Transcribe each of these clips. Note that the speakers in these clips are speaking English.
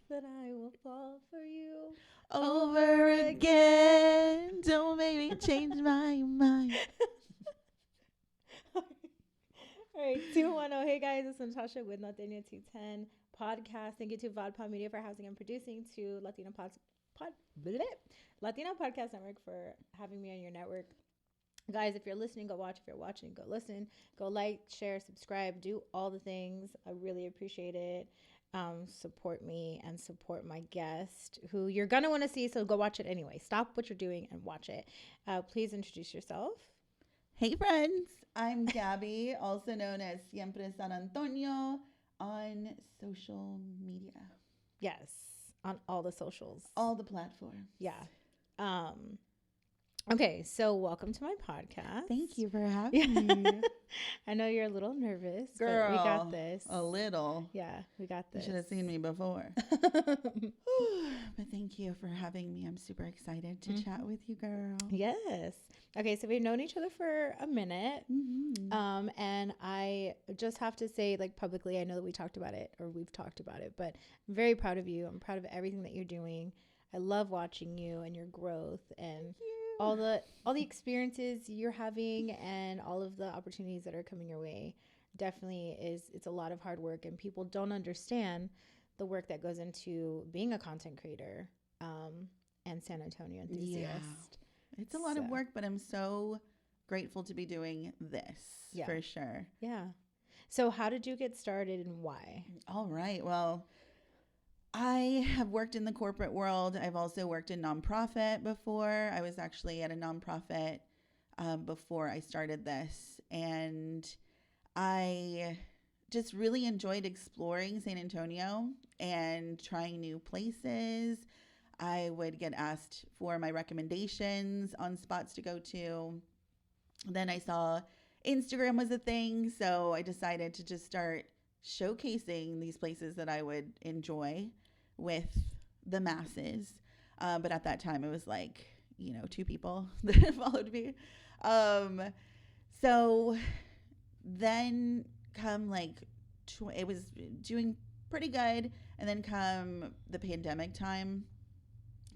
that I will fall for you Over again. Don't make me change my mind. All right, 210. Hey guys, it's Natasha with Nothing 210 podcast. Thank you to VodPod Media for housing and producing, to Pod, bleh, Latino Podcast Network for having me on your network. Guys, if you're listening, go watch. If you're watching, go listen. Go like, share, subscribe, do all the things. I really appreciate it. Support me and support my guest who you're going to want to see. So go watch it anyway. Stop what you're doing and watch it. Please introduce yourself. Hey, friends. I'm Gabby, also known as Siempre San Antonio on social media, Yes, on all the socials. all the platforms. Yeah. Um, okay, so welcome to my podcast. Thank you for having me. I know you're a little nervous, Girl, but we got this. A little. Yeah, we got You this. should have seen me before. But thank you for having me. I'm super excited to chat with you, girl. Yes. Okay, so we've known each other for a minute. And I just have to say, like, publicly, I know that we talked about it, or we've talked about it, but I'm very proud of you. I'm proud of everything that you're doing. I love watching you and your growth and all the experiences you're having and all of the opportunities that are coming your way. Definitely it's a lot of hard work, and people don't understand the work that goes into being a content creator and San Antonio enthusiast. Yeah. It's a lot of work, but I'm so grateful to be doing this for sure. Yeah. So how did you get started and why? All right. Well, I have worked in the corporate world. I've also worked in nonprofit before. I was actually at a nonprofit before I started this. And I just really enjoyed exploring San Antonio and trying new places. I would get asked for my recommendations on spots to go to. Then I saw Instagram was a thing, so I decided to just start showcasing these places that I would enjoy with the masses. But at that time, it was like, 2 people that followed me. So then come like, it was doing pretty good. And then come the pandemic time,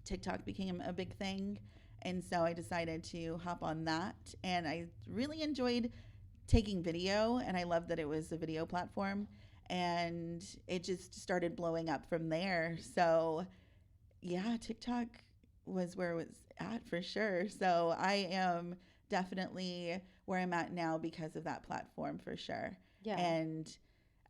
TikTok became a big thing. And so I decided to hop on that. And I really enjoyed taking video. And I loved that it was a video platform. And it just started blowing up from there. So, yeah, TikTok was where it was at for sure. So I am definitely where I'm at now because of that platform for sure. Yeah. And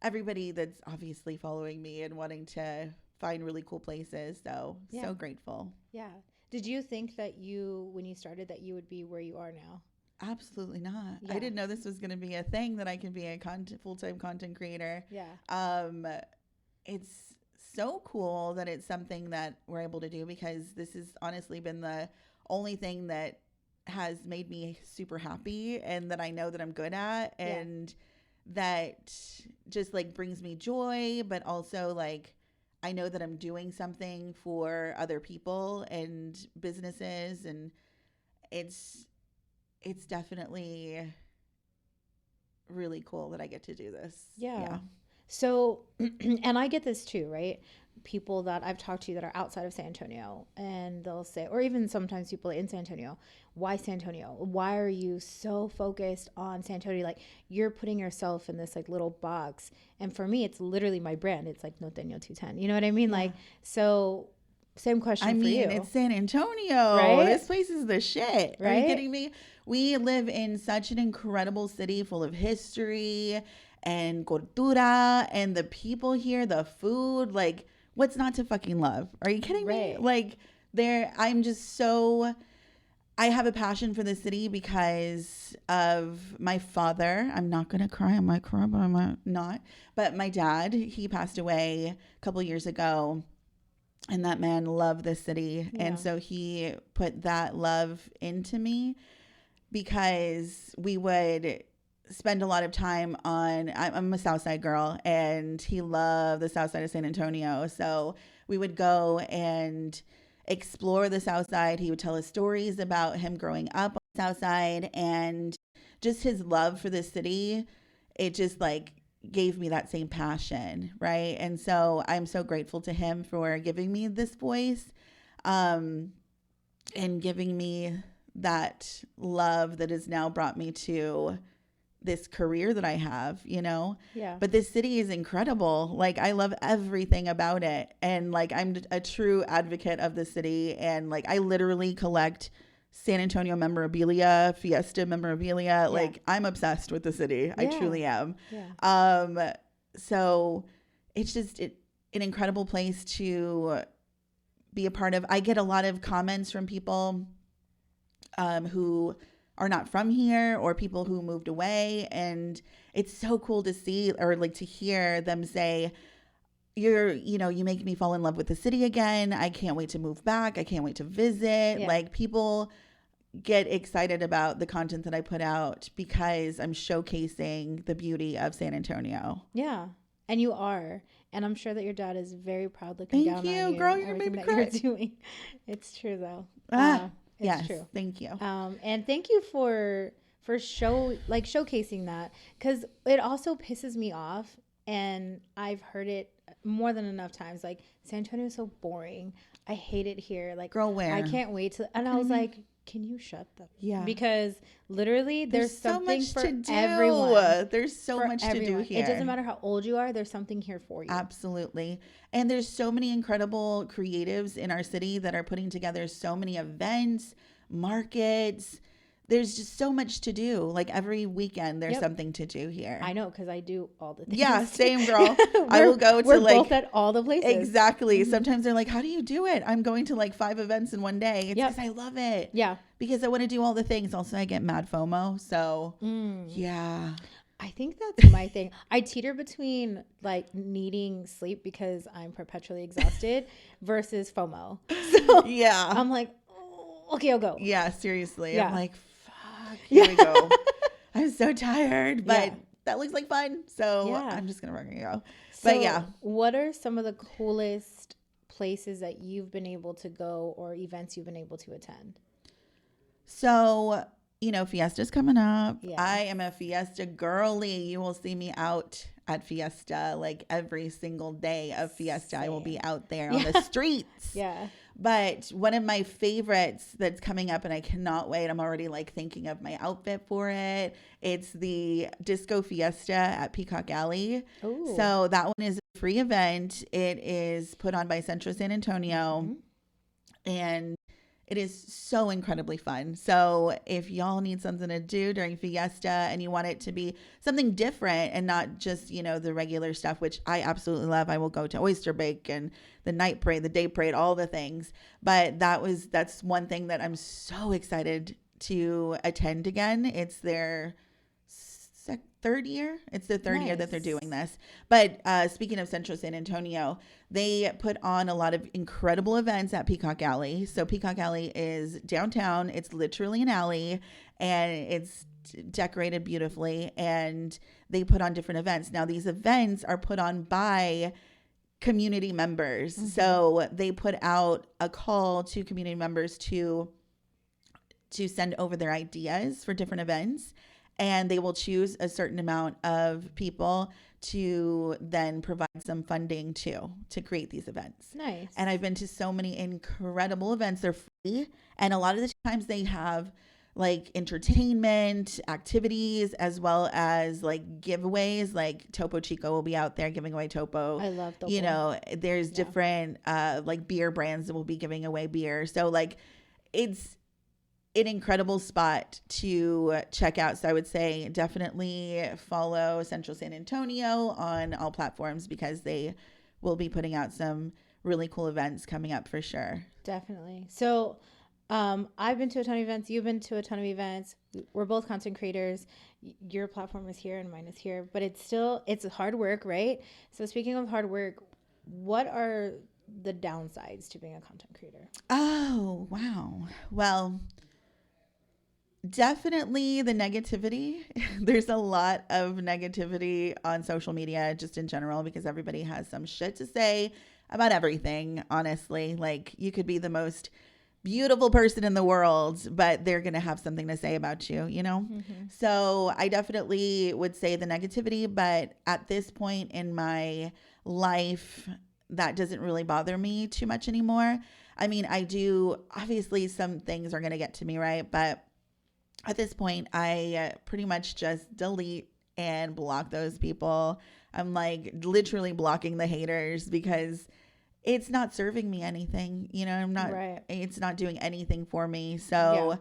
everybody that's obviously following me and wanting to find really cool places. So grateful. Yeah. Did you think that when you started, that you would be where you are now? Absolutely not. Yeah. I didn't know this was going to be a thing, that I can be a full-time content creator. Yeah. It's so cool that it's something that we're able to do, because this has honestly been the only thing that has made me super happy and that I know that I'm good at, and that just like brings me joy, but also like I know that I'm doing something for other people and businesses, and it's definitely really cool that I get to do this. Yeah. So, and I get this too, right? People that I've talked to that are outside of San Antonio, and they'll say, or even sometimes people in San Antonio, why San Antonio? Why are you so focused on San Antonio? Like, you're putting yourself in this like little box. And for me, it's literally my brand. It's like Norteño 210. You know what I mean? Yeah. Like, so same question for you. It's San Antonio. Right? This place is the shit. Right? Are you kidding me? We live in such an incredible city full of history and cultura, and the people here, the food, like, what's not to fucking love? Are you kidding me? Like, I'm just so, I have a passion for the city because of my father. I'm not going to cry. I might cry, but I might not. But my dad, he passed away a couple years ago. And that man loved this city. Yeah. And so he put that love into me, because we would spend a lot of time I'm a Southside girl, and he loved the South Side of San Antonio. So we would go and explore the South Side. He would tell us stories about him growing up on the South Side, and just his love for the city. It just like gave me that same passion, right? And so I'm so grateful to him for giving me this voice, and giving me that love that has now brought me to this career that I have, you know? Yeah. But this city is incredible. Like, I love everything about it. And like, I'm a true advocate of the city. And like, I literally collect San Antonio memorabilia, Fiesta memorabilia. Yeah. Like, I'm obsessed with the city. I Yeah. truly am. Yeah. So it's just an incredible place to be a part of. I get a lot of comments from people who are not from here, or people who moved away, and it's so cool to see, or like to hear them say, you make me fall in love with the city again. I can't wait to move back. I can't wait to visit. Yeah. Like, people get excited about the content that I put out because I'm showcasing the beauty of San Antonio. Yeah. And you are. And I'm sure that your dad is very proud looking down on you. Thank you, girl. And You're everything making that me cry. you're doing. It's true, though. It's Yes, true. thank you. And thank you for showcasing that, because it also pisses me off, and I've heard it more than enough times. Like, San Antonio is so boring. I hate it here. Like, Girl, where? I can't wait to. And I was like, can you shut the? Yeah. Because literally, there's so something much for to do. everyone. There's so much to do here. It doesn't matter how old you are. There's something here for you. Absolutely. And there's so many incredible creatives in our city that are putting together so many events, markets. There's just so much to do. Like, every weekend there's something to do here. I know, because I do all the things. Yeah, same, girl. I will go to we're like both at all the places. Exactly. Sometimes they're like, how do you do it? I'm going to like 5 events in one day. It's because I love it. Yeah. Because I want to do all the things. Also, I get mad FOMO. So yeah. I think that's my thing. I teeter between like needing sleep because I'm perpetually exhausted versus FOMO. So Yeah. I'm like, oh, okay, I'll go. Yeah, seriously. Yeah. I'm like, fuck, here we go. I'm so tired, but that looks like fun. So I'm just going to fucking go. So But yeah. What are some of the coolest places that you've been able to go, or events you've been able to attend? So, Fiesta's coming up. Yeah. I am a Fiesta girly. You will see me out at Fiesta like every single day of Fiesta. Same. I will be out there on the streets. Yeah. But one of my favorites that's coming up, and I cannot wait, I'm already like thinking of my outfit for it. It's the Disco Fiesta at Peacock Alley. Ooh. So that one is a free event. It is put on by Centro San Antonio. And it is so incredibly fun. So if y'all need something to do during Fiesta and you want it to be something different and not just, the regular stuff, which I absolutely love. I will go to Oyster Bake and the night parade, the day parade, all the things. But that's one thing that I'm so excited to attend again. It's their third year. It's the third year that they're doing this. But speaking of Central San Antonio, they put on a lot of incredible events at Peacock Alley. So Peacock Alley is downtown. It's literally an alley, and it's decorated beautifully, and they put on different events. Now, these events are put on by community members. So they put out a call to community members to send over their ideas for different events. And they will choose a certain amount of people to then provide some funding to create these events. Nice. And I've been to so many incredible events. They're free. And a lot of the times they have like entertainment, activities, as well as like giveaways. Like Topo Chico will be out there giving away Topo. I love Topo. There's different like beer brands that will be giving away beer. So like it's an incredible spot to check out. So I would say definitely follow Central San Antonio on all platforms, because they will be putting out some really cool events coming up for sure. Definitely. So I've been to a ton of events. You've been to a ton of events. We're both content creators. Your platform is here and mine is here, but it's hard work, right? So speaking of hard work, what are the downsides to being a content creator? Oh, wow. Well, definitely the negativity. There's a lot of negativity on social media just in general, because everybody has some shit to say about everything, honestly. Like, you could be the most beautiful person in the world, but they're going to have something to say about you, you know? So I definitely would say the negativity, but at this point in my life, that doesn't really bother me too much anymore. I mean, I do, obviously some things are going to get to me, right? But at this point, I pretty much just delete and block those people. I'm like literally blocking the haters because it's not serving me anything. You know, it's not doing anything for me. So,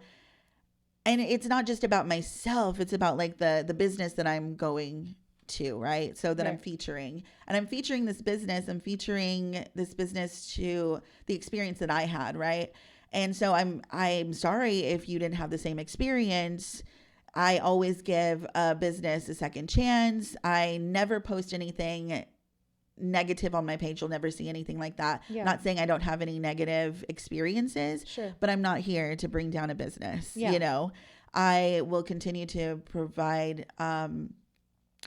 and it's not just about myself. It's about like the business that I'm going to, right? So that I'm featuring, and I'm featuring this business. I'm featuring this business to the experience that I had, right? And so I'm sorry if you didn't have the same experience. I always give a business a second chance. I never post anything negative on my page. You'll never see anything like that. Not saying I don't have any negative experiences, but I'm not here to bring down a business. You know, I will continue to provide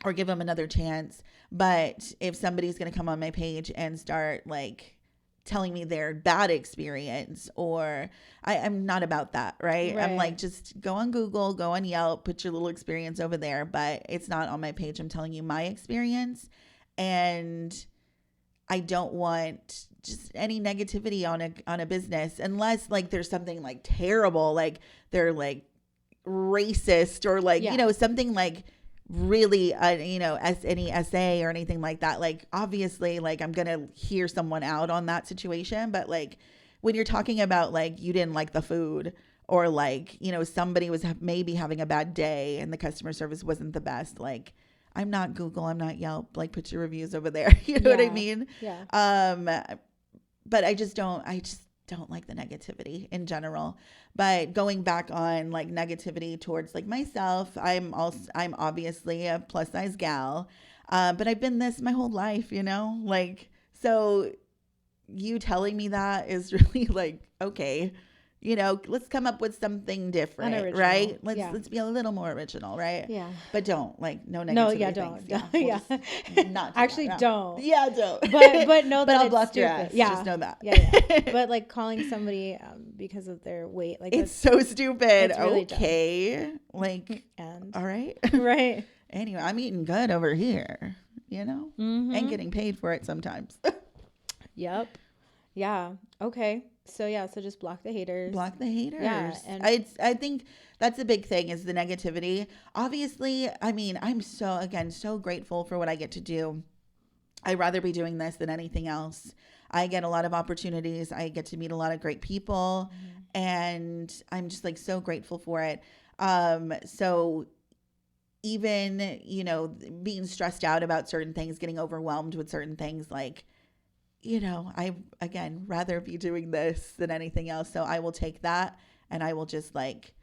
or give them another chance. But if somebody's going to come on my page and start like telling me their bad experience, or I'm not about that, right? I'm like, just go on Google, go on Yelp, put your little experience over there, but it's not on my page. I'm telling you my experience, and I don't want just any negativity on a business unless like there's something like terrible, like they're like racist or like, you know, something like really, you know, any SA or anything like that. Like, obviously, like I'm going to hear someone out on that situation. But like when you're talking about like you didn't like the food, or like, you know, somebody was maybe having a bad day and the customer service wasn't the best, like I'm not Google, I'm not Yelp, like put your reviews over there. You know what I mean? But I just don't like the negativity in general. But going back on like negativity towards like myself, I'm obviously a plus size gal, but I've been this my whole life, you know, like, so you telling me that is really like, okay, you know, let's come up with something different, unoriginal, right? Let's be a little more original, right? Yeah. But don't like no negativity. No, don't. We'll not actually that, no. Don't. Yeah, don't. But know that but I'll block your ass. Yeah. Just know that. Yeah. But like calling somebody because of their weight, like it's so stupid. Really okay. Dumb. Like, and all right. Right. Anyway, I'm eating good over here, you know, and getting paid for it sometimes. Yep. Yeah. Okay. So so just block the haters. Block the haters. Yeah, and I think that's a big thing is the negativity. Obviously, I mean, I'm so grateful for what I get to do. I'd rather be doing this than anything else. I get a lot of opportunities. I get to meet a lot of great people, and I'm just like so grateful for it. So even, you know, being stressed out about certain things, getting overwhelmed with certain things, like, you know, I, again, rather be doing this than anything else. So I will take that and I will just like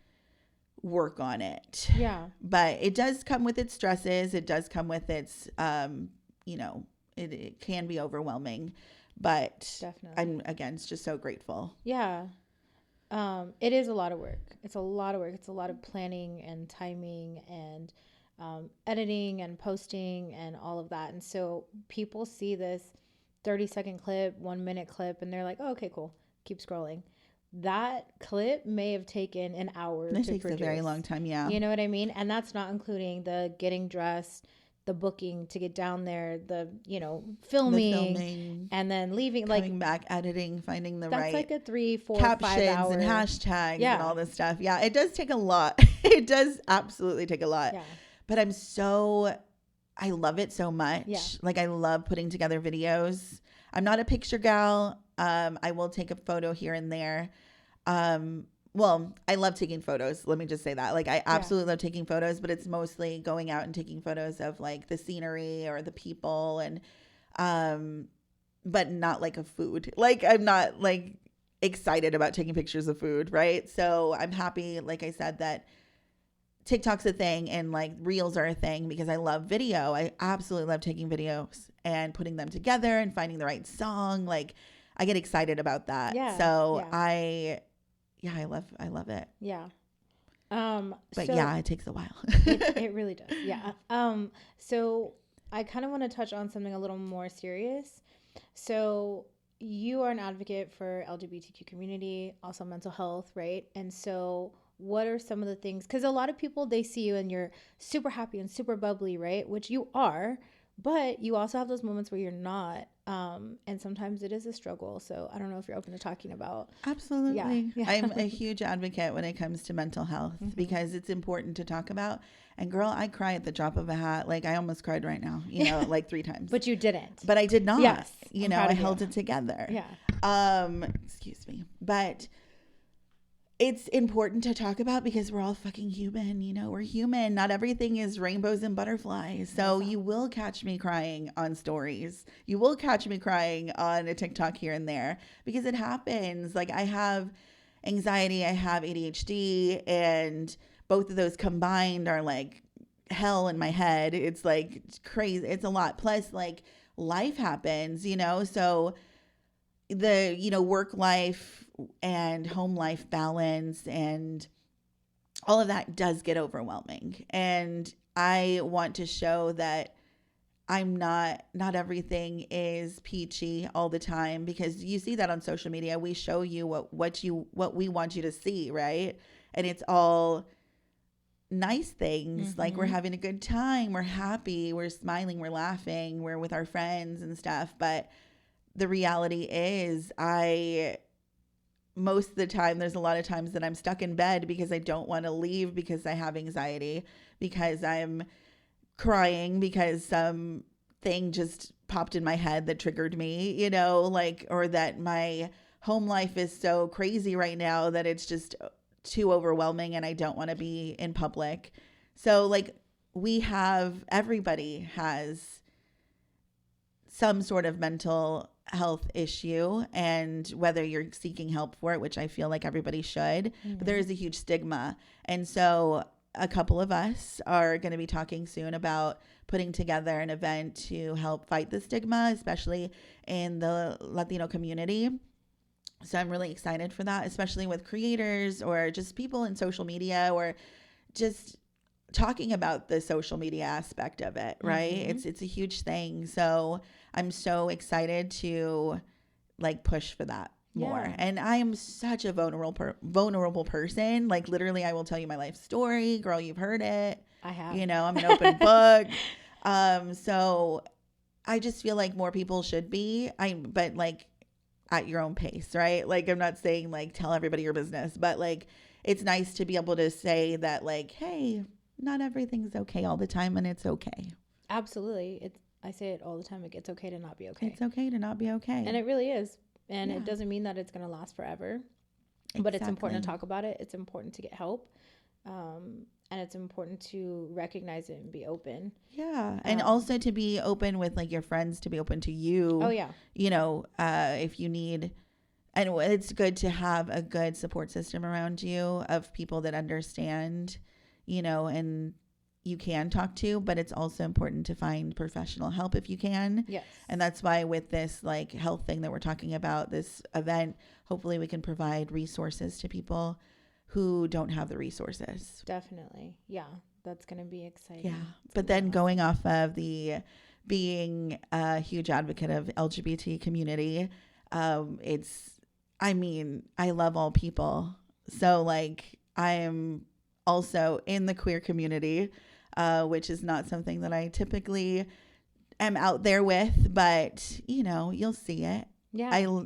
work on it. Yeah. But it does come with its stresses. It does come with its, you know, it can be overwhelming, but definitely. I'm, again, just so grateful. Yeah. It is a lot of work. It's a lot of work. It's a lot of planning and timing and editing and posting and all of that. And so people see this 30-second clip, 1 minute clip, and they're like, oh, okay, cool. Keep scrolling. That clip may have taken an hour to produce. It takes a very long time, yeah. You know what I mean? And that's not including the getting dressed, the booking to get down there, the, you know, filming and then leaving. Coming back, editing, finding the right. That's like a 3, 4, captions 5 hours. And hashtags and all this stuff. Yeah, it does take a lot. It does absolutely take a lot. Yeah. But I love it so much. Yeah. Like I love putting together videos. I'm not a picture gal. I will take a photo here and there. Well, I love taking photos. Let me just say that. Like I absolutely love taking photos, but it's mostly going out and taking photos of like the scenery or the people and but not like a food. Like I'm not like excited about taking pictures of food, right? So I'm happy, like I said, that TikTok's a thing and like reels are a thing because I love video. I absolutely love taking videos and putting them together and finding the right song. Like I get excited about that. Yeah. So I love it. Yeah. But yeah, it takes a while. it really does. Yeah. So I kind of want to touch on something a little more serious. So you are an advocate for LGBTQ community, also mental health, right? And so what are some of the things, because a lot of people, they see you and you're super happy and super bubbly, right? Which you are, but you also have those moments where you're not. And sometimes it is a struggle. So I don't know if you're open to talking about. Absolutely. Yeah. I'm a huge advocate when it comes to mental health because it's important to talk about. And girl, I cry at the drop of a hat. Like I almost cried right now, like 3 times. But you didn't. But I did not. Yes. I held it together. Yeah. Excuse me. But it's important to talk about because we're all fucking human, we're human. Not everything is rainbows and butterflies. So you will catch me crying on stories. You will catch me crying on a TikTok here and there because it happens. Like I have anxiety, I have ADHD, and both of those combined are like hell in my head. It's like crazy. It's a lot. Plus like life happens, so the work life and home life balance and all of that does get overwhelming. And I want to show that I'm not everything is peachy all the time, because you see that on social media. We show you what we want you to see, right? And it's all nice things. Like we're having a good time, we're happy, we're smiling, we're laughing, we're with our friends and stuff. But the reality is most of the time, there's a lot of times that I'm stuck in bed because I don't want to leave, because I have anxiety, because I'm crying because some thing just popped in my head that triggered me, or that my home life is so crazy right now that it's just too overwhelming and I don't want to be in public. So like everybody has some sort of mental health issue, and whether you're seeking help for it, which I feel like everybody should, but there is a huge stigma. And so a couple of us are going to be talking soon about putting together an event to help fight the stigma, especially in the Latino community. So I'm really excited for that, especially with creators or just people in social media, or just talking about the social media aspect of it, right? It's a huge thing. So I'm so excited to like push for that more. Yeah. And I am such a vulnerable person. Like literally, I will tell you my life story. Girl, you've heard it. I have. I'm an open book. So I just feel like more people should be. But like at your own pace, right? Like I'm not saying like tell everybody your business, but like it's nice to be able to say that like, hey, not everything's okay all the time, and it's okay. Absolutely. I say it all the time. It's okay to not be okay. It's okay to not be okay. And it really is. And it doesn't mean that it's going to last forever. Exactly. But it's important to talk about it. It's important to get help. And it's important to recognize it and be open. Yeah. And also to be open with like your friends, to be open to you. Oh, yeah. If you need, and it's good to have a good support system around you of people that understand, and you can talk to, but it's also important to find professional help if you can. Yes. And that's why with this like health thing that we're talking about, this event, hopefully we can provide resources to people who don't have the resources. Definitely. Yeah. That's going to be exciting. Yeah. But then going off of being a huge advocate of LGBT community, I love all people. So like I am also in the queer community, which is not something that I typically am out there with, but you'll see it. Yeah.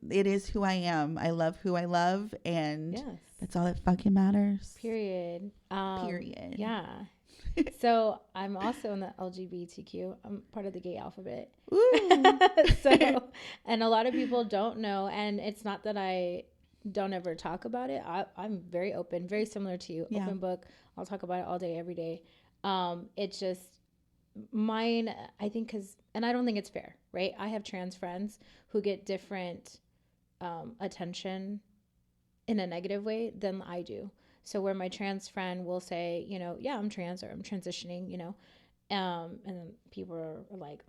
It is who I am. I love who I love, and yes. That's all that fucking matters. Period. Period. Yeah. So I'm also in the LGBTQ. I'm part of the gay alphabet. And a lot of people don't know, and it's not that I don't ever talk about it. I'm very open, very similar to you. Yeah. Open book. I'll talk about it all day, every day. It's just mine, I think, and I don't think it's fair, right? I have trans friends who get different attention in a negative way than I do. So where my trans friend will say, yeah, I'm trans, or I'm transitioning, and then people are like,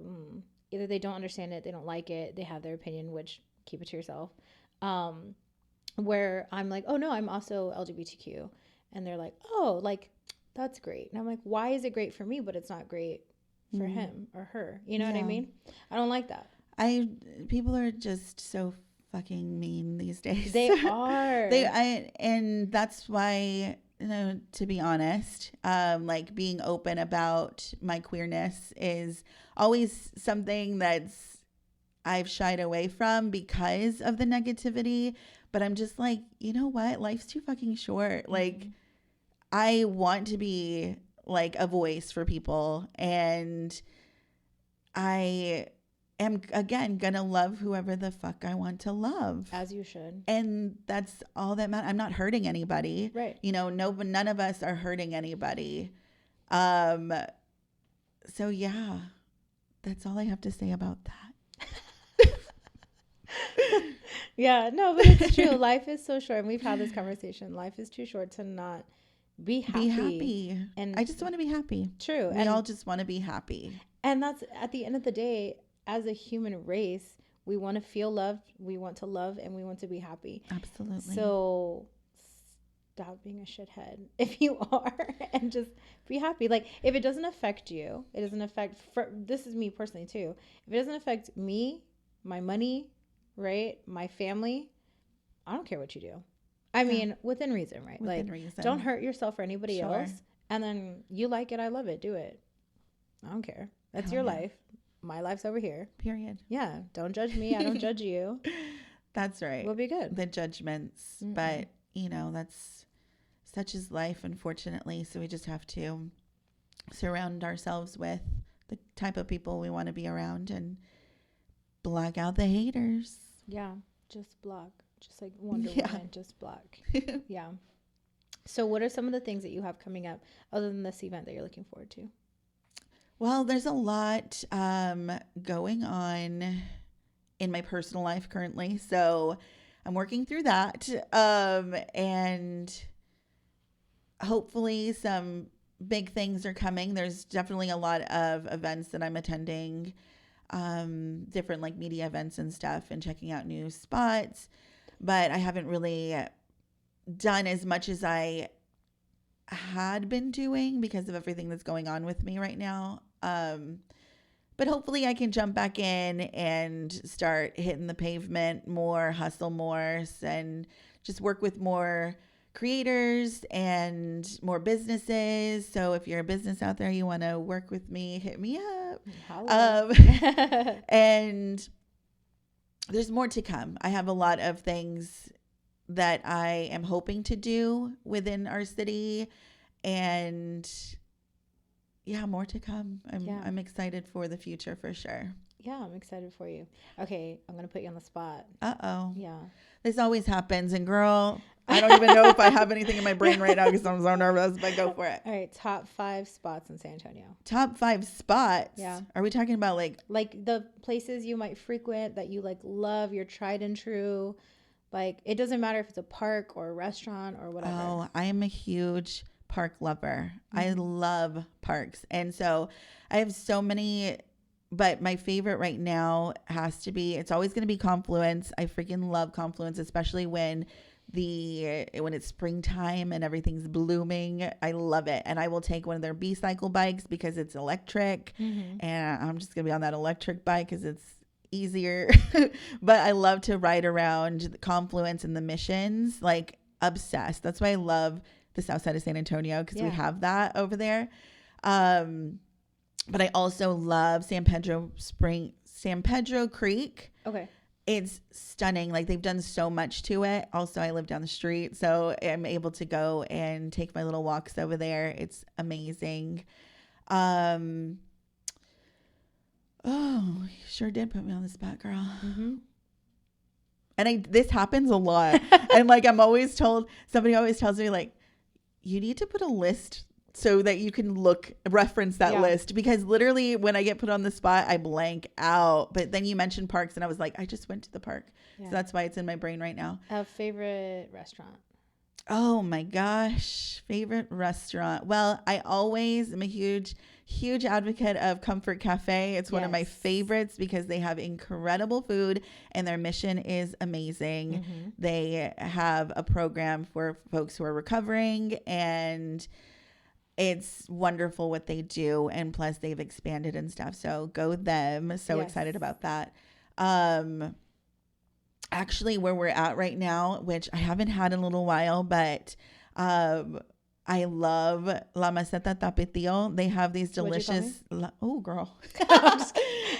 either they don't understand it, they don't like it, they have their opinion, which keep it to yourself. Where I'm like, oh no, I'm also LGBTQ. And they're like, oh, like, that's great. And I'm like, why is it great for me, but it's not great for him or her? You know what I mean? I don't like that. People are just so fucking mean these days. They are. And that's why, to be honest, like being open about my queerness is always something that's I've shied away from because of the negativity. But I'm just like, you know what? Life's too fucking short. Like, I want to be like a voice for people, and I am again gonna love whoever the fuck I want to love, as you should, and that's all that matters. I'm not hurting anybody, right? None of us are hurting anybody. So yeah, that's all I have to say about that. Yeah, no, but it's true. Life is so short, and we've had this conversation. Life is too short to not be happy. Be happy. And I just want to be happy. True. We all just want to be happy. And that's, at the end of the day, as a human race, we want to feel loved, we want to love, and we want to be happy. Absolutely. So stop being a shithead if you are, and just be happy. Like, if it doesn't affect you, it doesn't affect, this is me personally too. If it doesn't affect me, my money, right, my family, I don't care what you do. I mean, within reason, right? Within reason. Don't hurt yourself or anybody else. And then you like it, I love it, do it. I don't care. That's your life. My life's over here. Period. Yeah. Don't judge me. I don't judge you. That's right. We'll be good. The judgments. But, that's such is life, unfortunately. So we just have to surround ourselves with the type of people we want to be around and block out the haters. Yeah. Just block. Just like Wonder Woman. Just block. Yeah. So what are some of the things that you have coming up other than this event that you're looking forward to? Well, there's a lot going on in my personal life currently. So I'm working through that. And hopefully some big things are coming. There's definitely a lot of events that I'm attending, different like media events and stuff, and checking out new spots. But I haven't really done as much as I had been doing because of everything that's going on with me right now. But hopefully I can jump back in and start hitting the pavement more, hustle more, and just work with more creators and more businesses. So if you're a business out there, you want to work with me, hit me up. And there's more to come. I have a lot of things that I am hoping to do within our city, and more to come. I'm excited for the future for sure. Yeah, I'm excited for you. Okay, I'm going to put you on the spot. Uh-oh. Yeah. This always happens. And girl, I don't even know if I have anything in my brain right now because I'm so nervous, but go for it. All right, top 5 spots in San Antonio. Top 5 spots? Yeah. Are we talking about like the places you might frequent that you like love, your tried and true? Like, it doesn't matter if it's a park or a restaurant or whatever. Oh, I am a huge park lover. I love parks. And so I have so many, but my favorite right now has to be, it's always going to be Confluence. I freaking love Confluence, especially when it's springtime and everything's blooming. I love it. And I will take one of their B-cycle bikes because it's electric. And I'm just going to be on that electric bike because it's easier. But I love to ride around the Confluence and the Missions, like obsessed. That's why I love the south side of San Antonio, because we have that over there. But I also love San Pedro Creek. Okay. It's stunning. Like, they've done so much to it. Also, I live down the street, so I'm able to go and take my little walks over there. It's amazing. Oh, you sure did put me on the spot, girl. And this happens a lot. And like, somebody always tells me, like, you need to put a list so that you can reference that list, because literally when I get put on the spot, I blank out. But then you mentioned parks and I was like, I just went to the park. So that's why it's in my brain right now. A favorite restaurant? Oh my gosh. Favorite restaurant. Well, I always am a huge advocate of Comfort Cafe. It's one of my favorites because they have incredible food and their mission is amazing. They have a program for folks who are recovering, and it's wonderful what they do. And plus they've expanded and stuff. So go them. So excited about that. Um, actually, where we're at right now, which I haven't had in a little while, but I love La Maceta Tapatio. They have these delicious, oh girl,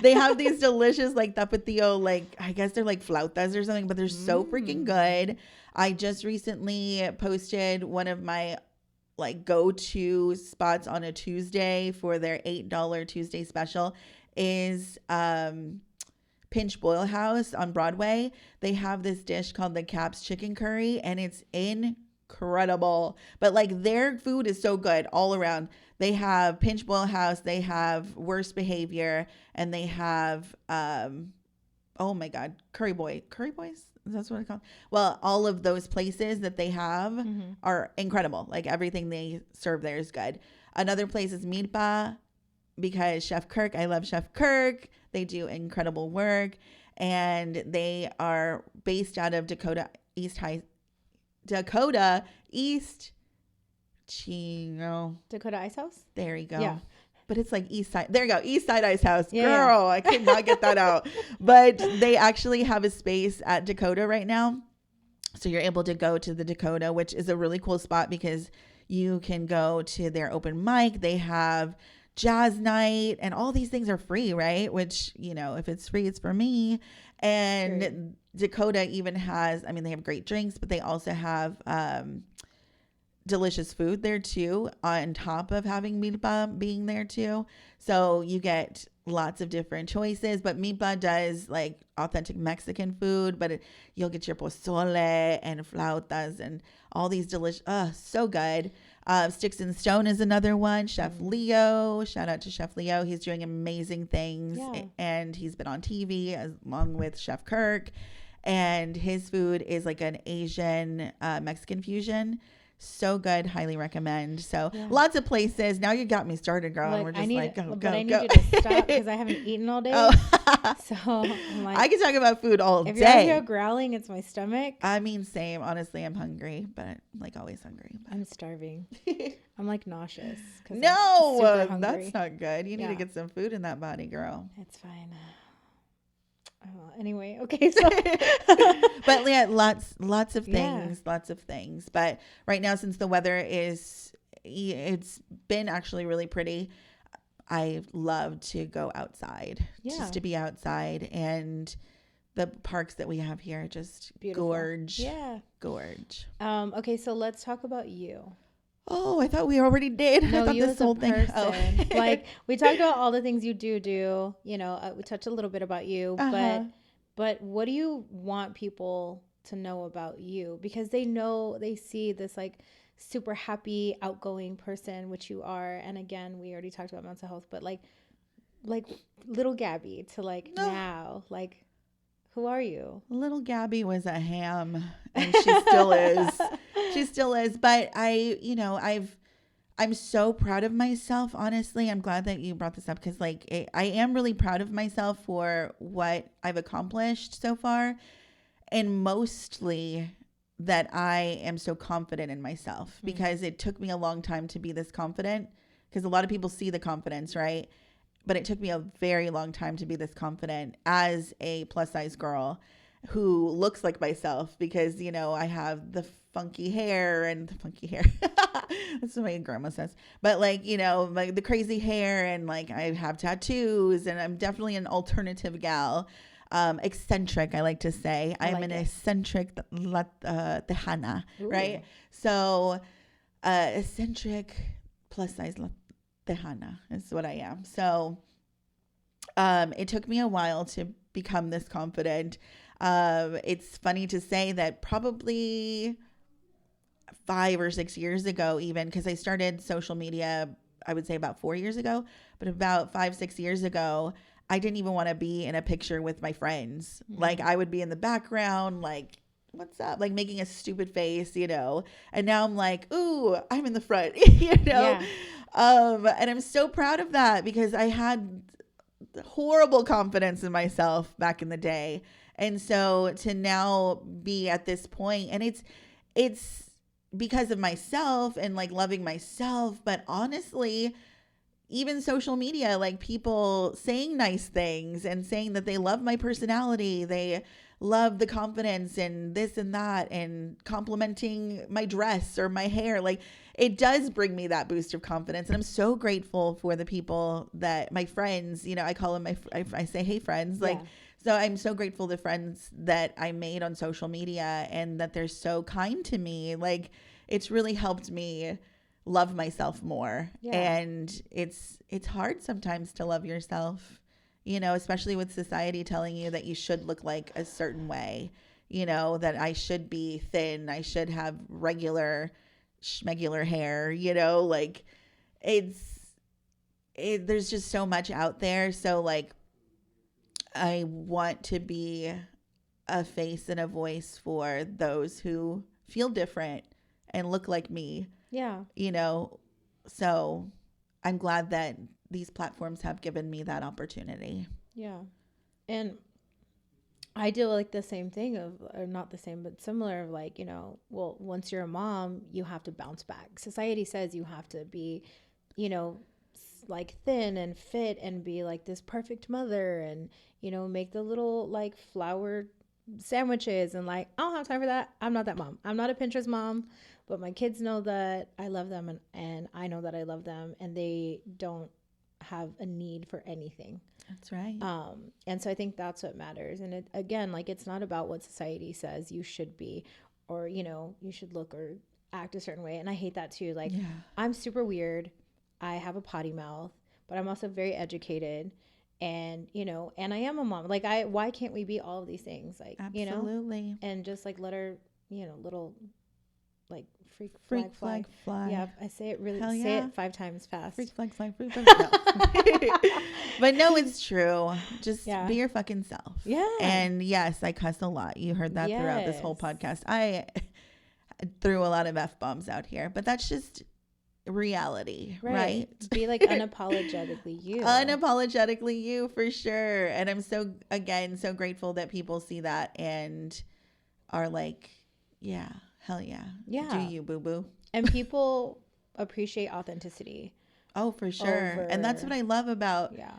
they have these delicious like tapatio, like I guess they're like flautas or something, but they're so freaking good. I just recently posted one of my like go-to spots on a Tuesday for their $8 Tuesday special is Pinch Boil House on Broadway. They have this dish called the Caps Chicken Curry, and it's incredible. But like their food is so good all around. They have Pinch Boil House, they have Worst Behavior, and they have oh my god, Curry Boys. That's what it's called. Well, all of those places that they have are incredible. Like everything they serve there is good. Another place is Milpa, because Chef Kirk, I love Chef Kirk. They do incredible work, and they are based out of Dakota East, Chino. Dakota Ice House? There you go. Yeah. But it's like East Side. There you go. East Side Ice House. Yeah, Girl, I could not get that out. But they actually have a space at Dakota right now. So you're able to go to the Dakota, which is a really cool spot because you can go to their open mic. They have jazz night, and all these things are free, right? Which, you know, if it's free, it's for me. And Great. Dakota even has, I mean, they have great drinks, but they also have delicious food there too, on top of having Milpa being there too. So you get lots of different choices, but Milpa does like authentic Mexican food, but you'll get your pozole and flautas and all these delicious, so good. Sticks and Stone is another one. Chef Leo, shout out to Chef Leo. He's doing amazing things, and he's been on TV along with Chef Kirk, and his food is like an Asian Mexican fusion. So good, highly recommend. So lots of places. Now you got me started, girl. Like, We're just I need you to stop because I haven't eaten all day. Oh. So I'm like, I can talk about food all if day. you're out here growling, it's my stomach. I mean, same. Honestly, I'm hungry, but I'm like always hungry. I'm starving. I'm like nauseous. No, that's not good. You need to get some food in that body, girl. It's fine. Anyway, okay. So, but yeah, lots of things. But right now, since the weather it's been actually really pretty, I love to go outside, just to be outside, and the parks that we have here just gorge. Okay, so let's talk about you. Oh, I thought we already did. No, I thought you this as whole a thing. person. Like we talked about all the things you do. You know, we touched a little bit about you, but what do you want people to know about you? Because they see this like super happy, outgoing person, which you are. And again, we already talked about mental health, but like little Gabby to now, like, who are you? Little Gabby was a ham, and she still is. She still is. But I'm so proud of myself. Honestly, I'm glad that you brought this up because I am really proud of myself for what I've accomplished so far, and mostly that I am so confident in myself because it took me a long time to be this confident, because a lot of people see the confidence, right? But it took me a very long time to be this confident as a plus size girl who looks like myself because, I have the funky hair. That's what my grandma says. But like the crazy hair, and like I have tattoos, and I'm definitely an alternative gal. Eccentric, I like to say. I'm an eccentric Tejana, right? So eccentric plus size Tejana is what I am. So it took me a while to become this confident. It's funny to say that probably 5 or 6 years ago, even, because I started social media, I would say about 4 years ago, but about 5-6 years ago, I didn't even want to be in a picture with my friends. Like I would be in the background, like, what's up? Like making a stupid face, and now I'm like, ooh, I'm in the front, and I'm so proud of that because I had horrible confidence in myself back in the day. And so to now be at this point, and it's because of myself and like loving myself, but honestly, even social media, like people saying nice things and saying that they love my personality, they love the confidence and this and that, and complimenting my dress or my hair. Like, it does bring me that boost of confidence. And I'm so grateful for the people that my friends, you know, I call them I say, hey, friends. Like, Yeah. so I'm so grateful to friends that I made on social media and that they're so kind to me. Like, it's really helped me love myself more. Yeah. And it's hard sometimes to love yourself, you know, especially with society telling you that you should look like a certain way, you know, that I should be thin, I should have regular schmegular hair, you know, like there's just so much out there. So like, I want to be a face and a voice for those who feel different and look like me, Yeah. you know. So I'm glad that these platforms have given me that opportunity. Yeah. And I do like the same thing of, or not the same, but similar of like, you know, well, once you're a mom, you have to bounce back. Society says you have to be, you know, like thin and fit and be like this perfect mother and, you know, make the little like flour sandwiches. And like, I don't have time for that. I'm not that mom. I'm not a Pinterest mom, but my kids know that I love them, and I know that I love them, and they don't have a need for anything. That's right. And so I think that's what matters. And it, again, like, it's not about what society says you should be, or, you know, you should look or act a certain way. And I hate that too. Like, Yeah. I'm super weird. I have a potty mouth, but I'm also very educated, and, you know, and I am a mom. Like, why can't we be all of these things? Like, you know, Absolutely. and just like let her, you know, little like freak Freak flag flag. Yeah, I say it really, Hell say yeah. it 5 times fast. Freak flag flag. Freak flag. No. But no, it's true. Just Yeah. be your fucking self. Yeah. And yes, I cuss a lot. You heard that throughout this whole Yes. podcast. I threw a lot of F-bombs out here, but that's just reality, right? Be like unapologetically you. Unapologetically you, for sure. And I'm so, again, so grateful that people see that and are like, yeah, hell yeah. Yeah. Do you, boo-boo. And people appreciate authenticity. Oh, for sure. And that's what I love about Yeah.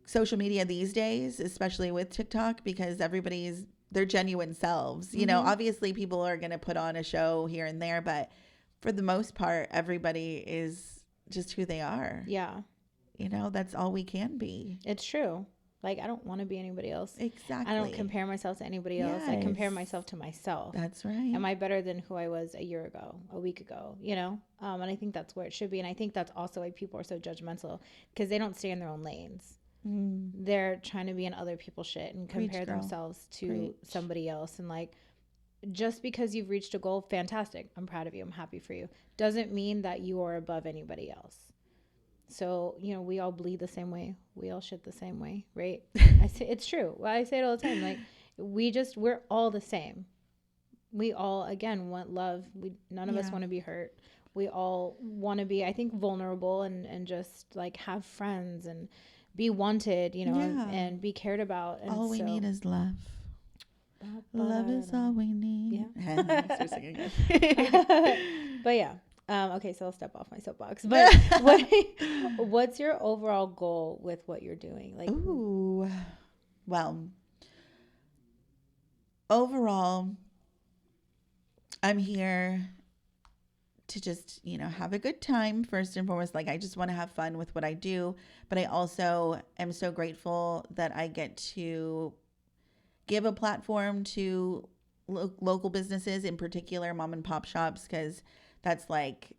social media these days, especially with TikTok, because everybody's their genuine selves. You know, obviously people are going to put on a show here and there, but for the most part, everybody is just who they are. Yeah. You know, that's all we can be. It's true. Like, I don't want to be anybody else. Exactly. I don't compare myself to anybody else. I compare Yes. myself to myself. That's right. Am I better than who I was a year ago, a week ago, you know? And I think that's where it should be. And I think that's also why people are so judgmental, because they don't stay in their own lanes. They're trying to be in other people's shit and compare themselves to somebody else. And like, just because you've reached a goal, fantastic. I'm proud of you. I'm happy for you. Doesn't mean that you are above anybody else. So, you know, we all bleed the same way. We all shit the same way, right? I say it's true. Well, I say it all the time. Like, we're all the same. We all, again, want love. None of us want to be hurt. We all want to be, I think, vulnerable and just like have friends and be wanted, you know, and be cared about. And all we need is love. Love is all we need. Yeah. But yeah. Okay, so I'll step off my soapbox. But what's your overall goal with what you're doing? Like, ooh, well, overall, I'm here to just, you know, have a good time first and foremost. Like, I just want to have fun with what I do, but I also am so grateful that I get to give a platform to local businesses, in particular mom and pop shops, because that's like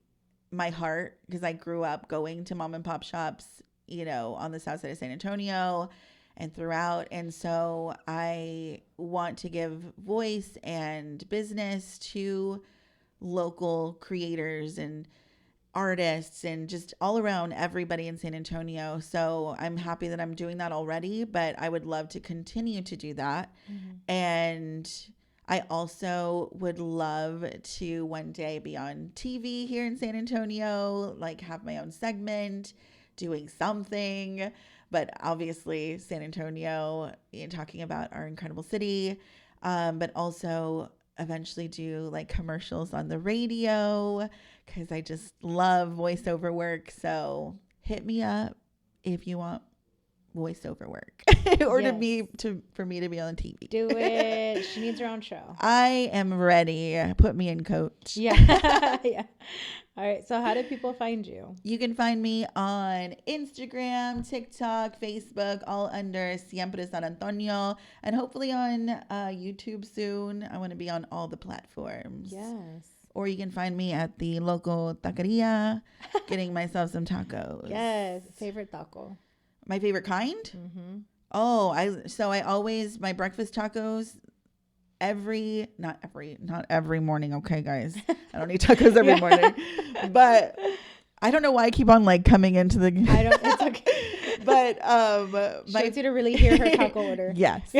my heart, because I grew up going to mom and pop shops, you know, on the south side of San Antonio and throughout. And so I want to give voice and business to local creators and artists and just all around everybody in San Antonio. So I'm happy that I'm doing that already, but I would love to continue to do that. And I also would love to one day be on TV here in San Antonio, like have my own segment, doing something. But obviously San Antonio, you know, talking about our incredible city, but also eventually do like commercials on the radio, because I just love voiceover work. So hit me up if you want voiceover work or Yes. for me to be on TV. Do it. She needs her own show. I am ready. Put me in, coach. Yeah. Yeah. All right. So how do people find you? You can find me on Instagram, TikTok, Facebook, all under Siempre San Antonio, and hopefully on YouTube soon. I want to be on all the platforms. Yes. Or you can find me at the local taqueria, getting myself some tacos. Yes. Favorite taco. My favorite kind? Mm-hmm. Oh, I always, my breakfast tacos not every morning. Okay, guys, I don't eat tacos every morning, but I don't know why I keep on like coming into the, It's okay. but, She wants you to really hear her taco order. yes.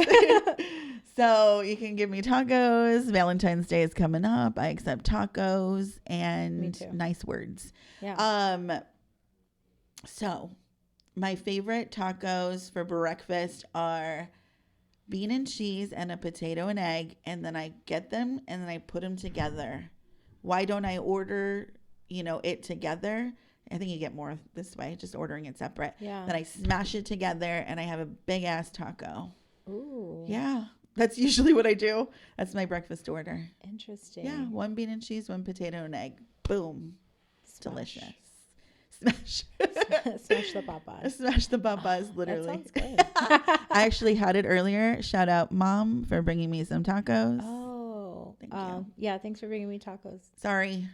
So you can give me tacos. Valentine's Day is coming up. I accept tacos and nice words. Yeah. So my favorite tacos for breakfast are bean and cheese and a potato and egg. And then I get them and then I put them together. Why don't I order, it together? I think you get more this way, just ordering it separate. Yeah. Then I smash it together and I have a big ass taco. Ooh. Yeah. That's usually what I do. That's my breakfast order. Interesting. Yeah. 1 bean and cheese, 1 potato and egg. Boom. It's delicious. Smash. Smash the papas. Smash the papas, literally. That sounds good. I actually had it earlier. Shout out Mom for bringing me some tacos. Oh. Thank you. Yeah, thanks for bringing me tacos. Sorry.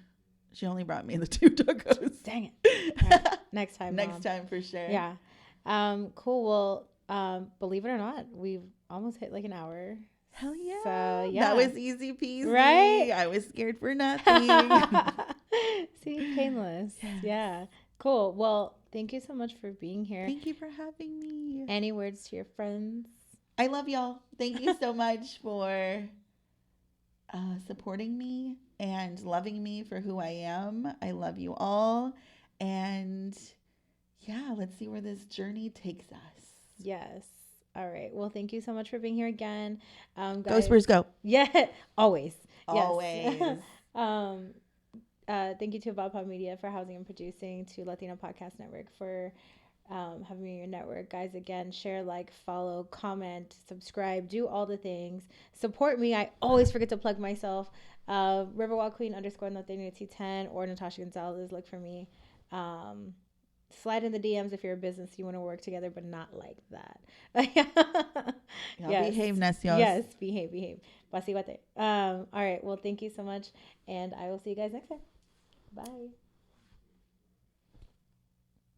She only brought me the 2 tacos. Dang it. All right. Next time, Mom. Next time for sure. Yeah. Cool. Well, believe it or not, we've almost hit like an hour. Hell yeah. So, yeah. That was easy peasy. Right? I was scared for nothing. See, painless. Yes. Yeah. Cool. Well, thank you so much for being here. Thank you for having me. Any words to your friends? I love y'all. Thank you so much for supporting me and loving me for who I am. I love you all. And yeah, let's see where this journey takes us. Yes. All right. Well, thank you so much for being here again. Guys, Go Spurs, go. Yeah. Always. Always. Yes. Thank you to Valpa Media for housing and producing, to Latino Podcast Network for having me in your network. Guys, again, share, like, follow, comment, subscribe, do all the things. Support me. I always forget to plug myself. Riverwalk Queen _ Norteño T10 or Natasha Gonzalez. Look for me. Slide in the DMs if you're a business you want to work together, but not like that. Yes. Behave, necios. Yes, behave. Pasiguate. All right. Well, thank you so much, and I will see you guys next time. Bye.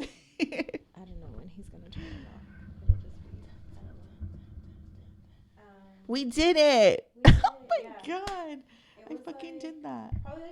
I don't know when he's gonna turn it off. We did it. We did it, Oh my yeah. God. I fucking did that.